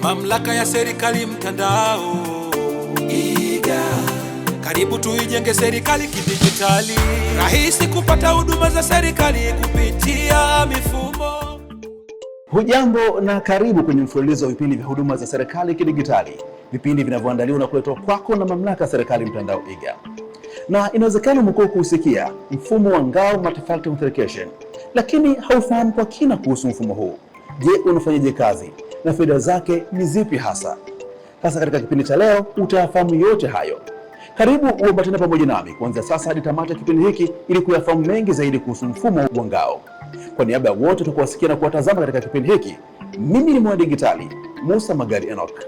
Mamlaka ya serikali mtandao iga. Karibu tuijenge serikali kidijitali. Rahisi kupata huduma za serikali kupitia mifumo. Hujambo na karibu kwenye mfululizo wa vipindi vya huduma za serikali kidijitali. Vipindi vinavyoandaliwa na kuletwa kwako na mamlaka ya serikali mtandao iga. Na inawezekana umekuwa kusikia mfumo wa Ngao Multi-Factor Authentication, lakini haufahamu kwa kina kuhusu mfumo huu. Je, unafanyaje kazi na faida zake ni zipi hasa? Sasa katika kipindi cha leo utayafahamu yote hayo. Karibu uambatane pamoja nami kuanzia sasa hadi tamati ya kipindi hiki ili kuyafahamu mengi zaidi kuhusu mfumo wa Ngao. Kwa niaba ya wote tutakaowasikia na kuwatazama katika kipindi hiki, mimi ni mwandigitali Musa Magari Enoch.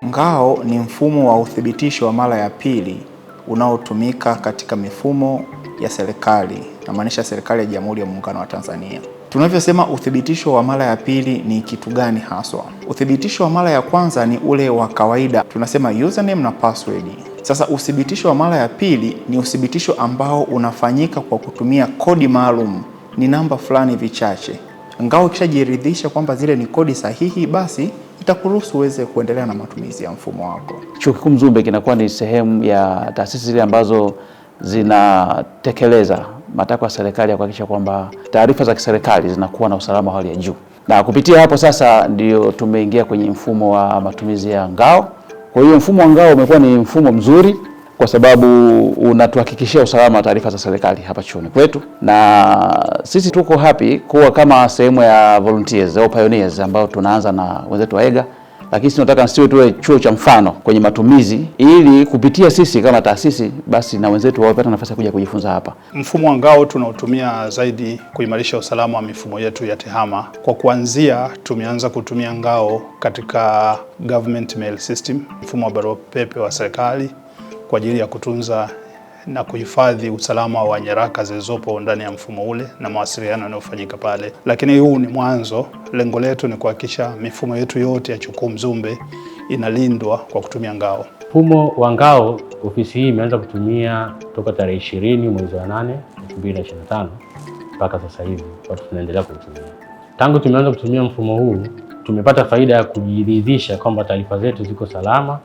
Ngao ni mfumo wa uthibitisho wa mara ya pili unaotumika katika mifumo ya serikali, na maanisha serikali ya Jamhuri ya Muungano wa Tanzania. Tunavyosema uthibitisho wa mara ya pili ni kitu gani haswa? Uthibitisho wa mara ya kwanza ni ule wa kawaida, tunasema username na password. Sasa uthibitisho wa mara ya pili ni uthibitisho ambao unafanyika kwa kutumia kodi maalum, ni namba fulani vichache. Ngao ikishajiridhisha kwamba zile ni kodi sahihi, basi itakuruhusu uweze kuendelea na matumizi ya mfumo wako. Chuo Kikuu Mzumbe kinakuwa ni sehemu ya taasisi zile ambazo zinatekeleza matakwa ya serikali ya kuhakikisha kwamba taarifa za kiserikali zinakuwa na usalama wa hali ya juu. Na kupitia hapo sasa ndio tumeingia kwenye mfumo wa matumizi ya Ngao. Kwa hiyo mfumo wa Ngao umekuwa ni mfumo mzuri kwa sababu unatuhakikishia usalama wa taarifa za serikali hapa chuoni kwetu, na sisi tuko happy kuwa kama sehemu ya volunteers au pioneers ambao tunaanza na wenzetu wa EGA, lakini tunataka nisiwe tuwe chuo cha mfano kwenye matumizi, ili kupitia sisi kama taasisi basi na wenzetu wapate nafasi ya kuja kujifunza hapa. Mfumo wa Ngao tunautumia zaidi kuimarisha usalama wa mifumo yetu ya TEHAMA. Kwa kuanzia tumeanza kutumia Ngao katika government mail system, mfumo wa barua pepe wa serikali kwa ajili ya kutunza na kuhifadhi usalama wa nyaraka zilizopo ndani ya mfumo ule na mawasiliano yanayofanyika pale. Lakini huu ni mwanzo. Lengo letu ni kuhakikisha mifumo yetu yote ya Chuo Kikuu Mzumbe inalindwa kwa kutumia Ngao. Mfumo wa Ngao ofisi hii imeanza kutumia toka tarehe 20 mwezi wa 8 2025 mpaka sasa hivi watu tunaendelea kutumia. Tangu tumeanza kutumia mfumo huu tumepata faida ya kujiridhisha kwamba taarifa zetu ziko salama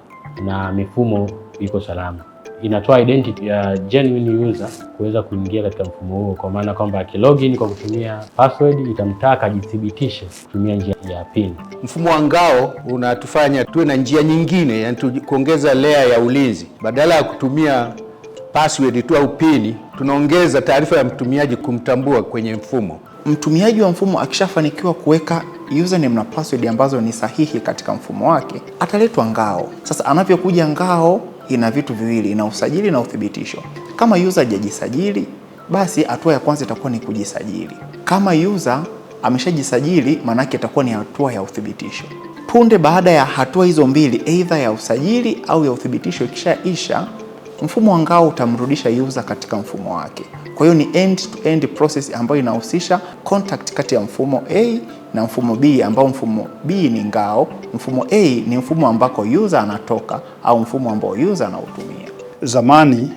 na mifumo iko salama. Inatoa identity ya genuine user kuweza kuingia katika mfumo huo, kwa maana kwamba akilogin kwa kutumia password itamtaka ajithibitishe kutumia njia ya PIN. Mfumo wa Ngao unatufanya tuwe na njia nyingine, yani kuongeza layer ya ulinzi. Badala ya kutumia password tu au PIN, tunaongeza taarifa ya mtumiaji kumtambua kwenye mfumo. Mtumiaji wa mfumo akishafanikiwa kuweka username na password ambazo ni sahihi katika mfumo wake, ataletwa Ngao. Sasa anapokuja Ngao ina vitu viwili, ina usajili na uthibitisho. Kama user hajajisajili, basi hatua ya kwanza itakuwa ni kujisajili. Kama user ameshajisajili, maana yake itakuwa ni hatua ya uthibitisho. Punde baada ya hatua hizo mbili, either ya usajili au ya uthibitisho ikishaisha, mfumo wa Ngao utamrudisha user katika mfumo wake. Kwa hiyo ni end-to-end process ambayo inahusisha contact kati ya mfumo A na mfumo B, ambao mfumo B ni Ngao, mfumo A ni mfumo ambako user anatoka au mfumo ambao user anautumia. Zamani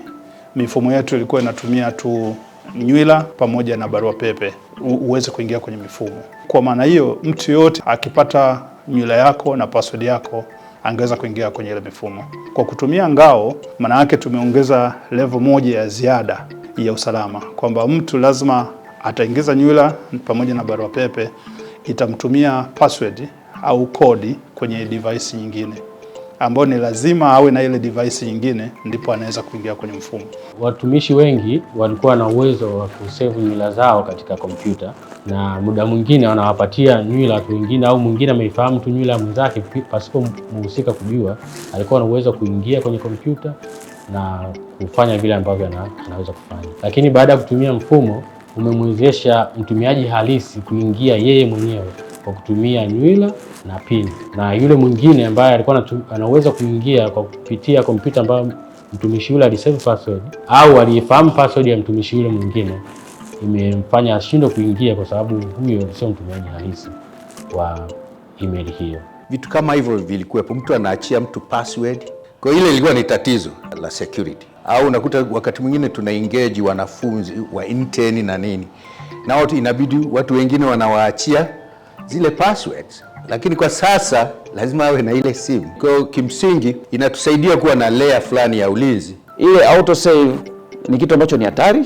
mifumo yetu ilikuwa inatumia tu nywila pamoja na barua pepe uweze kuingia kwenye mifumo. Kwa maana hiyo mtu yote akipata nywila yako na password yako angeweza kuingia kwenye ile mifumo. Kwa kutumia Ngao, maana yake tumeongeza level moja ya ziada ya usalama, kwamba mtu lazima ataingiza nywila pamoja na barua pepe, itamtumia password au kodi kwenye device nyingine, ambayo ni lazima awe na ile device nyingine ndipo anaweza kuingia kwenye mfumo. Watumishi wengi walikuwa na uwezo wa kusave nywila zao katika kompyuta, na muda mwingine wanawapatia nywila watu wengine, au mwingine ameifahamu tu nywila mwenzake pasipo mhusika kujua, alikuwa na uwezo kuingia kwenye kompyuta na kufanya vile ambavyo anaweza kufanya. Lakini baada ya kutumia mfumo umemwezesha mtumiaji halisi kuingia yeye mwenyewe kwa kutumia nywila na PIN, na yule mwingine ambaye alikuwa anaweza kuingia kwa kupitia kompyuta ambayo mtumishi yule alisave password au alifahamu password ya mtumishi yule mwingine, imemfanya ashindwe kuingia kwa sababu huyo sio mtumiaji halisi wa email hiyo. Vitu kama hivyo vilikuwepo, mtu anaachia mtu password. Kwa ile ilikuwa ni tatizo la security. Au unakuta wakati mwingine tuna engage wanafunzi wa intern na nini, nao inabidi watu wengine wanawaachia zile passwords lakini kwa sasa lazima awe na ile simu. Kwa kimsingi inatusaidia kuwa na layer fulani ya ulinzi. Ile autosave ni kitu ambacho ni hatari.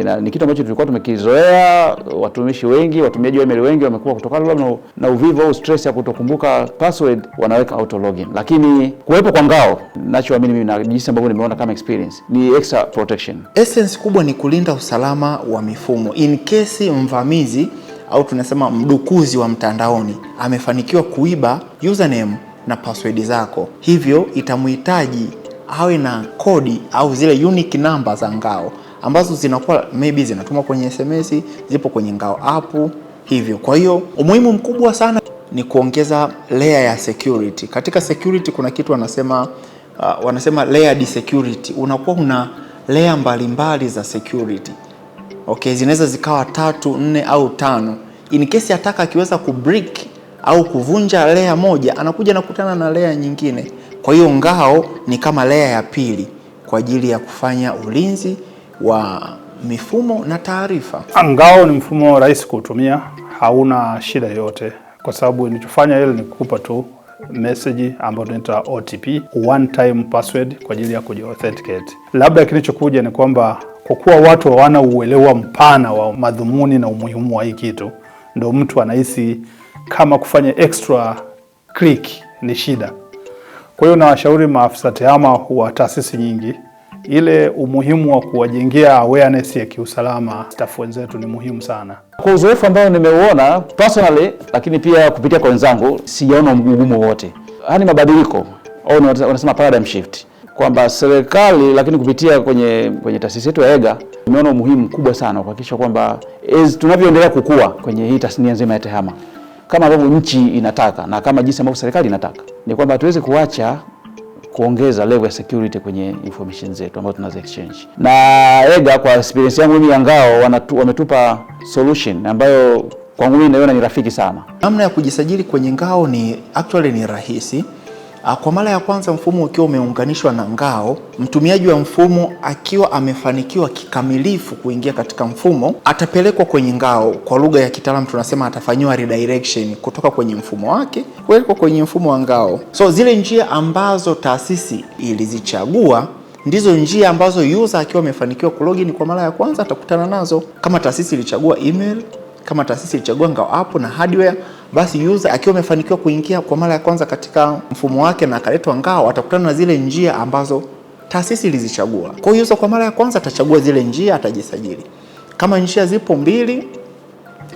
Na ni kitu ambacho tulikuwa tumekizoea. Watumishi wengi, watumiaji wa email wengi wamekuwa kutokana na uvivu au stress ya kutokumbuka password, wanaweka auto login. Lakini kuwepo kwa ngao, ninachoamini mimi na jinsi ambavyo nimeona kama experience, ni extra protection. Essence kubwa ni kulinda usalama wa mifumo in case mvamizi au tunasema mdukuzi wa mtandaoni amefanikiwa kuiba username na password zako. Hivyo itamhitaji awe na kodi au zile unique number za ngao ambazo zinakuwa maybe zinatumwa kwenye SMS, zipo kwenye ngao app hivyo. Kwa hiyo umuhimu mkubwa sana ni kuongeza layer ya security. Katika security kuna kitu wanasema layered security. Unakuwa una layer mbalimbali za security. Okay, zinaweza zikawa 3, 4 au 5. In case ataka akiweza kubreak au kuvunja layer moja, anakuja na kukutana na layer nyingine. Kwa hiyo ngao ni kama layer ya pili kwa ajili ya kufanya ulinzi wa mifumo na taarifa. Ngao ni mfumo rahisi kutumia, hauna shida yoyote, kwa sababu nilichofanya ile ni kukupa tu message ambayo inaitwa OTP, one time password kwa ajili ya kuji-authenticate. Labda kilichokuja ni kwamba kwa kuwa watu hawana uelewa mpana wa madhumuni na umuhimu wa hii kitu, ndio mtu anahisi kama kufanya extra click ni shida. Kwa hiyo nawashauri maafisa tehama wa taasisi nyingi, ile umuhimu wa kuwajengea awareness ya kiusalama staff wenzetu ni muhimu sana. Kwa uzoefu ambao nimeuona personally, lakini pia kupitia kwa wenzangu, sijaona mgumu wote. Hani mabadiliko au wanasema paradigm shift, kwamba serikali lakini kupitia kwenye taasisi yetu ya EGA tumeona umuhimu mkubwa sana kuhakikisha kwamba tunavyoendelea kukua kwenye hii tasnia nzima ya tehama, kama ambavyo nchi inataka na kama jinsi ambavyo serikali inataka, ni kwamba tuweze kuongeza level ya security kwenye information zetu ambazo tunazo exchange. Na EGA kwa experience yangu mimi ya ngao wametupa solution ambayo kwangu mimi naiona ni rafiki sana. Namna ya kujisajili kwenye ngao ni rahisi. Kwa mara ya kwanza mfumo ukiwa umeunganishwa na ngao, mtumiaji wa mfumo akiwa amefanikiwa kikamilifu kuingia katika mfumo, atapelekwa kwenye ngao. Kwa lugha ya kitaalamu tunasema atafanywa redirection kutoka kwenye mfumo wake kuelekea kwenye mfumo wa ngao. So zile njia ambazo taasisi ilizichagua ndizo njia ambazo user akiwa amefanikiwa kulogin kwa mara ya kwanza atakutana nazo. Kama taasisi ilichagua email, kama taasisi ilichagua ngao app na hardware, basi user akiwa amefanikiwa kuingia kwa mara ya kwanza katika mfumo wake na akaletwa ngao, atakutana na zile njia ambazo taasisi ilizichagua. Kwa hiyo user kwa mara ya kwanza atachagua zile njia, atajisajili. Kama njia zipo 2,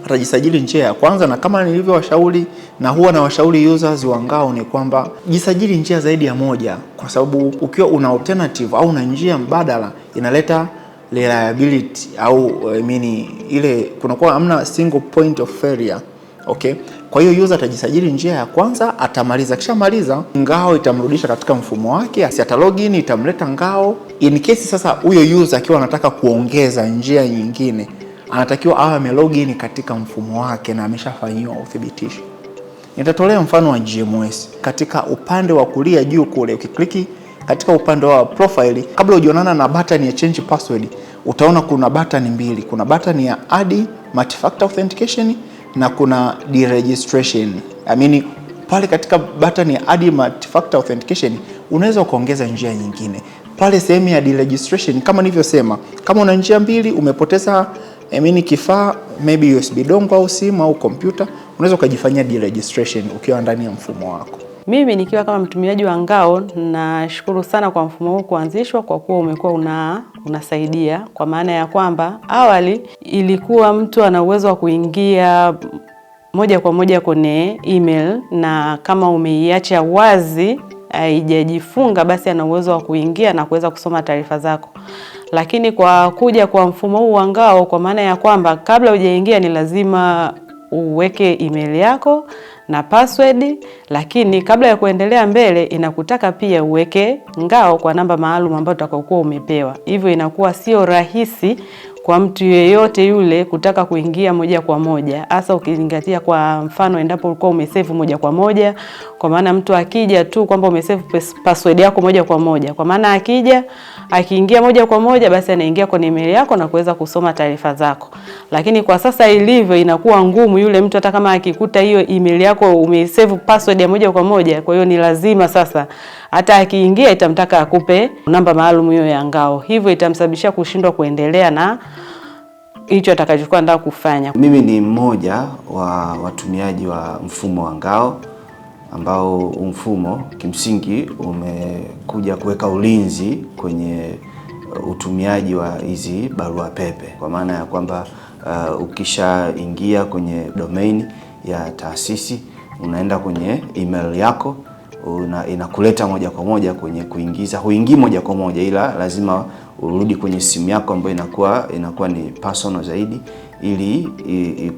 atajisajili njia ya kwanza, na kama nilivyowashauri na huwa na washauri users wa ngao ni kwamba jisajili njia zaidi ya moja, kwa sababu ukiwa una alternative au una njia mbadala inaleta reliability au ile kunakuwa hamna single point of failure. Okay, kwa hiyo user atajisajili njia ya kwanza, atamaliza, kisha maliza ngao itamrudisha katika mfumo wake, ata login itamleta ngao. In case sasa huyo user akiwa anataka kuongeza njia nyingine, anatakiwa awe amelogin katika mfumo wake na ameshafanyiwa uthibitisho. Nitatolea mfano wa GMS. Katika upande wa kulia juu kule, ukikliki katika upande wa profile, kabla hujionana na button ya change password, utaona kuna button 2. Kuna button ya add multi-factor authentication na kuna deregistration. Pale katika button ya add multi-factor authentication unaweza kuongeza njia nyingine. Pale sehemu ya deregistration, kama nilivyosema, kama una njia 2 umepoteza kifaa, maybe USB dongle au simu au kompyuta, unaweza kujifanyia deregistration ukiwa ndani ya mfumo wako. Mimi nikiwa kama mtumiaji wa ngao, nashukuru sana kwa mfumo huu kuanzishwa, kwa kuwa umekuwa unasaidia, kwa maana ya kwamba awali ilikuwa mtu ana uwezo wa kuingia moja kwa moja kwenye email, na kama umeiacha wazi haijajifunga, basi ana uwezo wa kuingia na kuweza kusoma taarifa zako. Lakini kwa kuja kwa mfumo huu wa ngao, kwa maana ya kwamba kabla hujaingia ni lazima uweke email yako na password, lakini kabla ya kuendelea mbele inakutaka pia uweke ngao kwa namba maalum ambayo utakayokuwa umepewa. Hivyo inakuwa sio rahisi kwa mtu yeyote yule kutaka kuingia moja kwa moja, hasa ukizingatia kwa mfano endapo ulikuwa umesave moja kwa moja, kwa maana mtu akija tu kwamba umesave password yako moja kwa moja, kwa maana akiingia moja kwa moja basi anaingia kwenye email yako na kuweza kusoma taarifa zako. Lakini kwa sasa ilivyo inakuwa ngumu yule mtu hata kama akikuta hiyo email yako umesave password ya moja kwa moja, kwa hiyo ni lazima sasa hata akiingia itamtaka akupe namba maalum hiyo ya ngao. Hivyo itamsababishia kushindwa kuendelea na hicho atakachokuwa anataka kufanya. Mimi ni mmoja wa watumiaji wa mfumo wa ngao, ambao mfumo kimsingi umekuja kuweka ulinzi kwenye utumiaji wa hizi barua pepe, kwa maana ya kwamba ukishaingia kwenye domain ya taasisi unaenda kwenye email yako, inakuleta moja kwa moja kwenye kuingiza. Huingii moja kwa moja, ila lazima urudi kwenye simu yako ambayo inakuwa ni personal zaidi, ili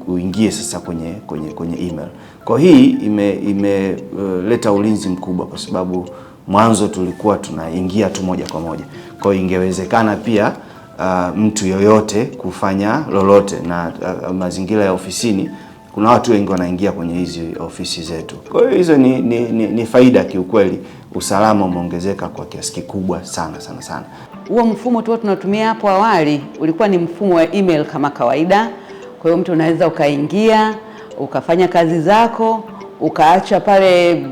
uingie sasa kwenye email. Kwa hii imeleta ulinzi mkubwa, kwa sababu mwanzo tulikuwa tunaingia tu moja kwa moja. Kwa hiyo ingewezekana pia mtu yoyote kufanya lolote, na mazingira ya ofisini kuna watu wengi wanaingia kwenye hizi ofisi zetu. Kwa hiyo hizo ni faida kiukweli. Usalama umeongezeka kwa kiasi kikubwa sana. Huo mfumo tu tunatumia hapo awali ulikuwa ni mfumo wa email kama kawaida. Kwa hiyo mtu unaweza ukaingia, ukafanya kazi zako, ukaacha pale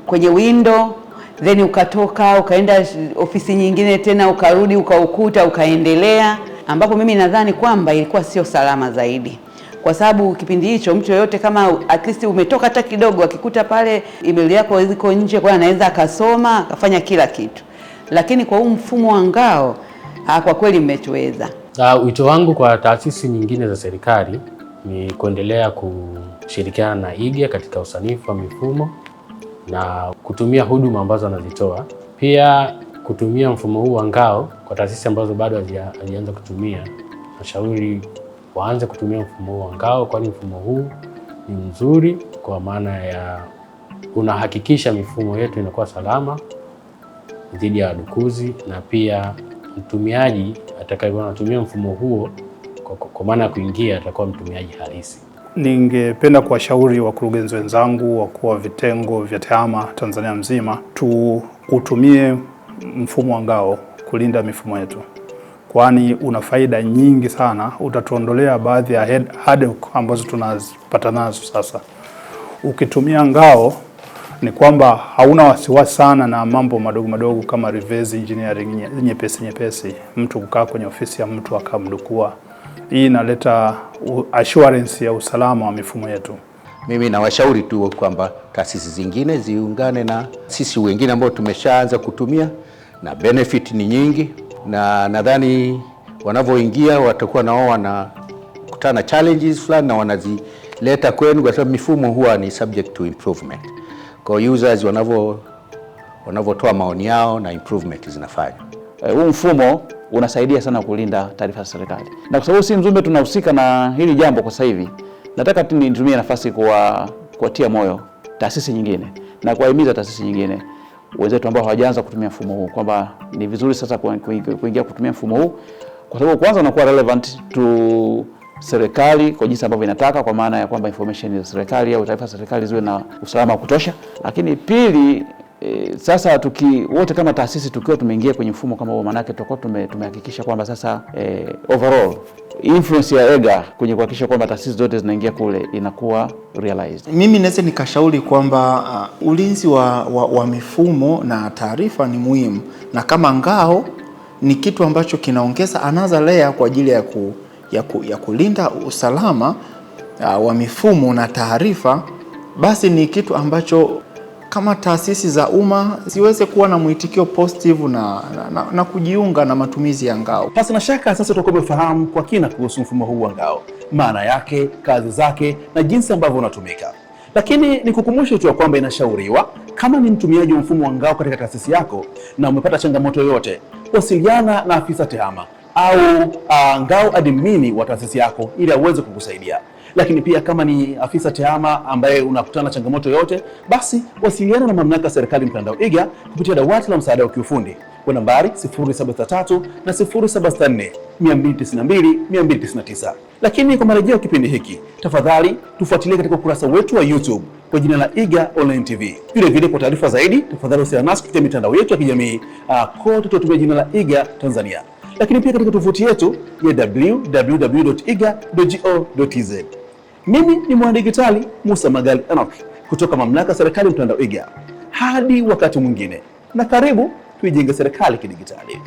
kwenye window, then ukatoka, ukaenda ofisi nyingine tena, ukarudi, ukaukuta, ukaendelea, ambapo mimi nadhani kwamba ilikuwa sio salama zaidi. Kwa sababu kipindi hicho mtu yoyote kama at least umetoka hata kidogo, akikuta pale email yako ziko nje, kwa anaweza akasoma, akafanya kila kitu. Lakini kwa huu mfumo wa ngao kwa kweli mmetuweza. Wito wangu kwa taasisi nyingine za serikali ni kuendelea kushirikiana na IGA katika usanifu wa mifumo na kutumia huduma ambazo wanazitoa. Pia kutumia mfumo huu wa ngao kwa taasisi ambazo bado hazijaanza kutumia, nashauri waanze kutumia mfumo huu wa ngao, kwani mfumo huu ni mzuri kwa maana ya unahakikisha mifumo yetu inakuwa salama dhidi ya wadukuzi, na pia mtumiaji atakayekuwa anatumia mfumo huo kwa maana ya kuingia atakuwa mtumiaji halisi. Ningependa kuwashauri wakurugenzi wenzangu, wakuu wa vitengo vya TEHAMA Tanzania mzima, tuutumie mfumo wa ngao kulinda mifumo yetu, kwani una faida nyingi sana. Utatuondolea baadhi ya headache ambazo tunazipata nazo sasa. Ukitumia ngao ni kwamba hauna wasiwasi sana na mambo madogo kama reverse engineering nyepesi, mtu kukaa kwenye ofisi ya mtu akamdukua. Hii inaleta assurance ya usalama wa mifumo yetu. Mimi nawashauri tu kwamba taasisi zingine ziungane na sisi wengine ambao tumeshaanza kutumia, na benefit ni nyingi, na nadhani wanavyoingia watakuwa nao wanakutana challenges fulani na wanazileta kwenu, kwa sababu mifumo huwa ni subject to improvement. Kwa users wanavyotoa maoni yao na improvement zinafanywa. Huu mfumo unasaidia sana kulinda taarifa za serikali. Na kwa sababu si Mzumbe tunahusika na hili jambo kwa sasa hivi, nataka nitumie nafasi kuwatia moyo taasisi nyingine na kuwahimiza taasisi nyingine wenzetu ambao hawajaanza kutumia mfumo huu kwamba ni vizuri sasa kuingia kutumia mfumo huu, kwa sababu kwanza unakuwa relevant to serikali kwa jinsi ambavyo inataka, kwa maana ya kwamba information za serikali au taarifa za serikali ziwe na usalama wa kutosha. Lakini pili, sasa wote kama taasisi tukiwa tumeingia kwenye mfumo kama huo, maana yake tutakuwa tumehakikisha kwamba sasa overall influence ya EGA kwenye kuhakikisha kwamba taasisi zote zinaingia kule inakuwa realized. Mimi naweza nikashauri kwamba ulinzi wa mifumo na taarifa ni muhimu, na kama ngao ni kitu ambacho kinaongeza another layer kwa ajili ya kulinda usalama wa mifumo na taarifa, basi ni kitu ambacho kama taasisi za umma ziweze kuwa na mwitikio positive na kujiunga na matumizi ya ngao. Pasi na shaka sasa tutakuwa tumefahamu kwa kina kuhusu mfumo huu wa ngao, maana yake, kazi zake na jinsi ambavyo unatumika. Lakini nikukumbushe tu kwamba inashauriwa kama ni mtumiaji wa mfumo wa ngao katika taasisi yako na umepata changamoto yoyote, wasiliana na afisa TEHAMA au ngao admini wa taasisi yako ili aweze kukusaidia. Lakini pia kama ni afisa TEHAMA ambaye unakutana changamoto yote, basi wasiliana na mamlaka ya serikali mtandao IGA kupitia dawati la msaada wa kiufundi kwa nambari 0763 na 0764 292 299. Lakini kwa marejeo kipindi hiki, tafadhali tufuatilie katika ukurasa wetu wa YouTube kwa jina la Iga Online TV. Vile vile kwa taarifa zaidi, tafadhali wasiliana nasi kupitia mitandao yetu ya kijamii kote tunatumia jina la Iga Tanzania. Lakini pia katika tovuti yetu ya www.iga.go.tz. Mimi ni mwanadigitali Musa Magali Enoch kutoka Mamlaka ya Serikali Mtandao Iga. Hadi wakati mwingine, na karibu tuijenge serikali kidigitali.